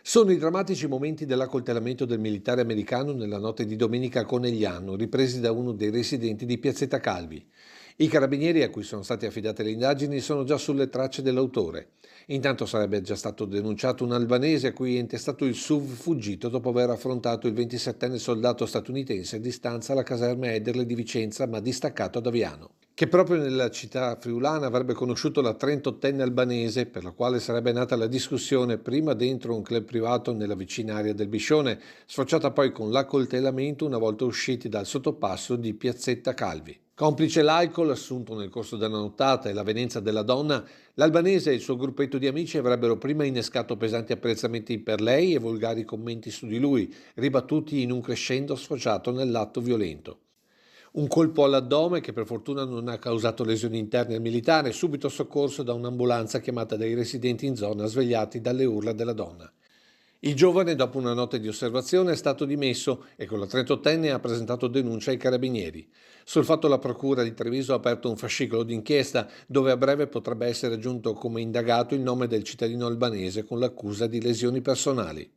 Sono i drammatici momenti dell'accoltellamento del militare americano nella notte di domenica a Conegliano, ripresi da uno dei residenti di Piazzetta Calvi. I carabinieri a cui sono state affidate le indagini sono già sulle tracce dell'autore. Intanto sarebbe già stato denunciato un albanese a cui è intestato il SUV fuggito dopo aver affrontato il 27enne soldato statunitense di stanza alla caserma Ederle di Vicenza, ma distaccato ad Aviano, che proprio nella città friulana avrebbe conosciuto la 38enne albanese, per la quale sarebbe nata la discussione prima dentro un club privato nella vicina area del Biscione, sfociata poi con l'accoltellamento una volta usciti dal sottopasso di Piazzetta Calvi. Complice l'alcol assunto nel corso della nottata e l'avvenenza della donna, l'albanese e il suo gruppetto di amici avrebbero prima innescato pesanti apprezzamenti per lei e volgari commenti su di lui, ribattuti in un crescendo sfociato nell'atto violento. Un colpo all'addome che per fortuna non ha causato lesioni interne al militare, subito soccorso da un'ambulanza chiamata dai residenti in zona svegliati dalle urla della donna. Il giovane, dopo una notte di osservazione, è stato dimesso e con la 38enne ha presentato denuncia ai carabinieri. Sul fatto la procura di Treviso ha aperto un fascicolo d'inchiesta dove a breve potrebbe essere aggiunto come indagato il nome del cittadino albanese con l'accusa di lesioni personali.